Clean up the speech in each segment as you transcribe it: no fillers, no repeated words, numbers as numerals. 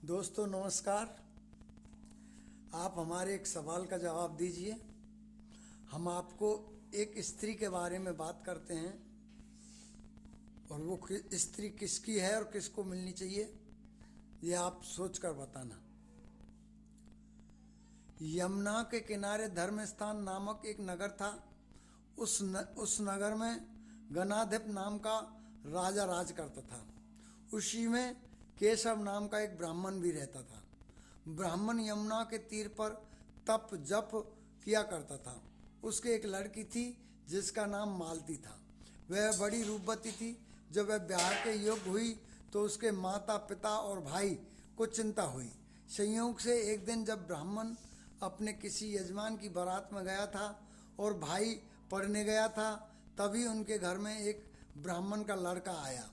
दोस्तों नमस्कार। आप हमारे एक सवाल का जवाब दीजिए। हम आपको एक स्त्री के बारे में बात करते हैं और वो स्त्री किसकी है और किसको मिलनी चाहिए, ये आप सोचकर बताना। यमुना के किनारे धर्मस्थान नामक एक नगर था। उस नगर में गणाधिप नाम का राजा राज करता था। उसी में केशव नाम का एक ब्राह्मण भी रहता था। ब्राह्मण यमुना के तीर पर तप जप किया करता था। उसके एक लड़की थी जिसका नाम मालती था। वह बड़ी रूपवती थी। जब वह ब्याह के योग्य हुई तो उसके माता पिता और भाई को चिंता हुई। संयोग से एक दिन जब ब्राह्मण अपने किसी यजमान की बारात में गया था और भाई पढ़ने गया था, तभी उनके घर में एक ब्राह्मण का लड़का आया।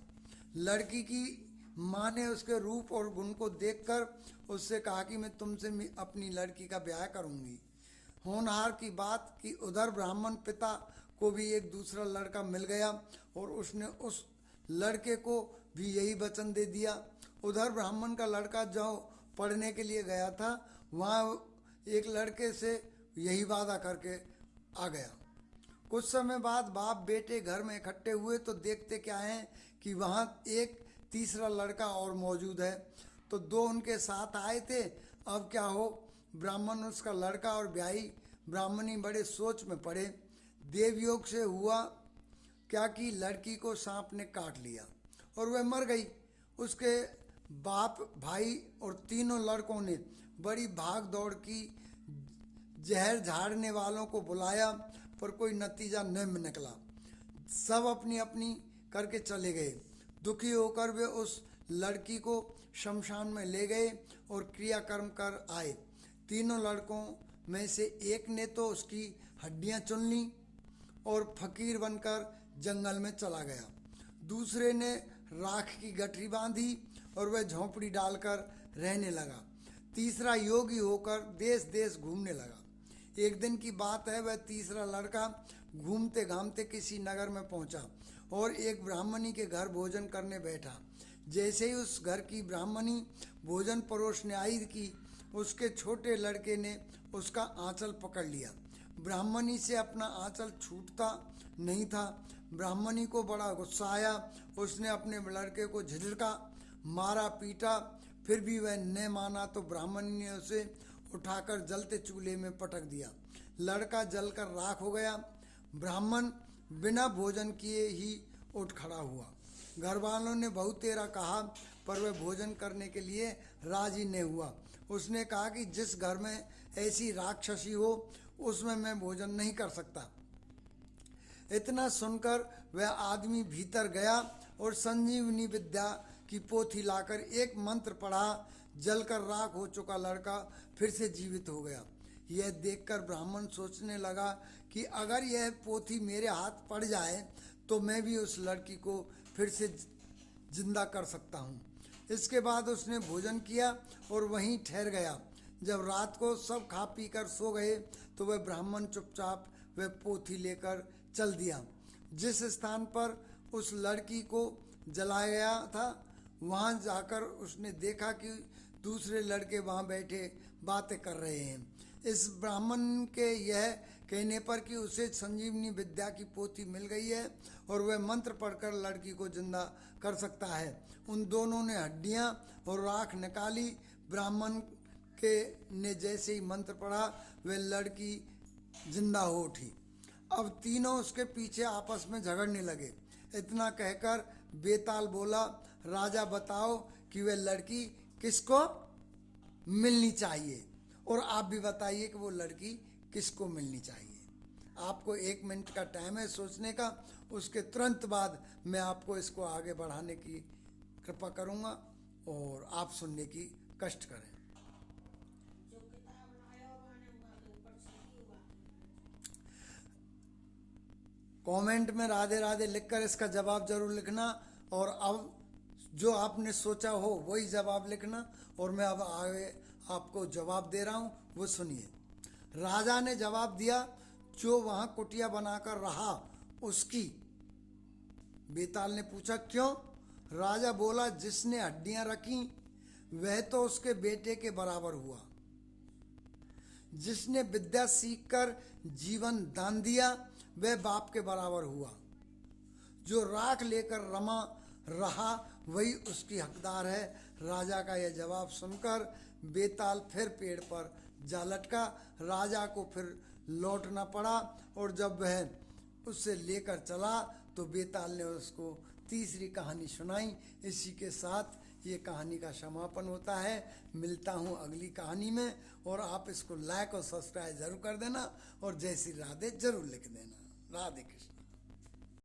लड़की की माँ ने उसके रूप और गुण को देखकर उससे कहा कि मैं तुमसे अपनी लड़की का ब्याह करूंगी। होनहार की बात कि उधर ब्राह्मण पिता को भी एक दूसरा लड़का मिल गया और उसने उस लड़के को भी यही वचन दे दिया। उधर ब्राह्मण का लड़का जो पढ़ने के लिए गया था, वहाँ एक लड़के से यही वादा करके आ गया। कुछ समय बाद बाप बेटे घर में इकट्ठे हुए तो देखते क्या है कि वहाँ एक तीसरा लड़का और मौजूद है। तो दो उनके साथ आए थे। अब क्या हो, ब्राह्मण उसका लड़का और ब्याही ब्राह्मणी बड़े सोच में पड़े। देवयोग से हुआ क्या कि लड़की को सांप ने काट लिया और वह मर गई। उसके बाप भाई और तीनों लड़कों ने बड़ी भाग दौड़ की, जहर झाड़ने वालों को बुलाया, पर कोई नतीजा नहीं निकला। सब अपनी अपनी करके चले गए। दुखी होकर वे उस लड़की को शमशान में ले गए और क्रियाकर्म कर आए। तीनों लड़कों में से एक ने तो उसकी हड्डियां चुन ली और फकीर बनकर जंगल में चला गया। दूसरे ने राख की गठरी बांधी और वह झोंपड़ी डालकर रहने लगा। तीसरा योगी होकर देश देश घूमने लगा। एक दिन की बात है, वह तीसरा लड़का घूमते घामते किसी नगर में पहुंचा और एक ब्राह्मणी के घर भोजन करने बैठा। जैसे ही उस घर की ब्राह्मणी भोजन परोसने आई कि उसके छोटे लड़के ने उसका आंचल पकड़ लिया। ब्राह्मणी से अपना आंचल छूटता नहीं था। ब्राह्मणी को बड़ा गुस्सा आया। उसने अपने लड़के को झिझका, मारा, पीटा, फिर भी वह न माना तो ब्राह्मणी ने उसे उठाकर जलते चूल्हे में पटक दिया। लड़का जलकर राख हो गया। ब्राह्मण बिना भोजन किए ही उठ खड़ा हुआ। घर वालों ने बहुत तेरा कहा, पर वह भोजन करने के लिए राजी नहीं हुआ। उसने कहा कि जिस घर में ऐसी राक्षसी हो उसमें मैं भोजन नहीं कर सकता। इतना सुनकर वह आदमी भीतर गया और संजीवनी विद्या की पोथी लाकर एक मंत्र पढ़ा। जलकर राख हो चुका लड़का फिर से जीवित हो गया। यह देखकर ब्राह्मण सोचने लगा कि अगर यह पोथी मेरे हाथ पड़ जाए तो मैं भी उस लड़की को फिर से जिंदा कर सकता हूँ। इसके बाद उसने भोजन किया और वहीं ठहर गया। जब रात को सब खा पी कर सो गए तो वह ब्राह्मण चुपचाप वह पोथी लेकर चल दिया। जिस स्थान पर उस लड़की को जलाया गया था, वहाँ जाकर उसने देखा कि दूसरे लड़के वहाँ बैठे बातें कर रहे हैं। इस ब्राह्मण के यह कहने पर कि उसे संजीवनी विद्या की पोथी मिल गई है और वह मंत्र पढ़कर लड़की को जिंदा कर सकता है। उन दोनों ने हड्डियाँ और राख निकाली। ब्राह्मण के ने जैसे ही मंत्र पढ़ा वह लड़की जिंदा हो उठी। अब तीनों उसके पीछे आपस में झगड़ने लगे। इतना कहकर बेताल बोला, राजा बताओ कि वह लड़की किसको मिलनी चाहिए, और आप भी बताइए कि वो लड़की किसको मिलनी चाहिए। आपको 1 मिनट का टाइम है सोचने का। उसके तुरंत बाद मैं आपको इसको आगे बढ़ाने की कृपा करूँगा और आप सुनने की कष्ट करें। कमेंट में राधे राधे लिखकर इसका जवाब जरूर लिखना, और अब जो आपने सोचा हो वही जवाब लिखना। और मैं अब आगे आपको जवाब दे रहा हूँ, वो सुनिए। राजा ने जवाब दिया, जो वहाँ कुटिया बनाकर रहा उसकी। बेताल ने पूछा, क्यों? राजा बोला, जिसने हड्डियाँ रखी वह तो उसके बेटे के बराबर हुआ। जिसने विद्या सीखकर जीवन दान दिया वह बाप के बराबर हुआ। जो राख लेकर रमा रहा वही उसकी हकदार है। राजा का यह जवाब सुनकर बेताल फिर पेड़ पर जा लटका। राजा को फिर लौटना पड़ा और जब वह उससे लेकर चला तो बेताल ने उसको तीसरी कहानी सुनाई। इसी के साथ ये कहानी का समापन होता है। मिलता हूँ अगली कहानी में, और आप इसको लाइक और सब्सक्राइब जरूर कर देना और जय श्री राधे जरूर लिख देना। राधे कृष्ण।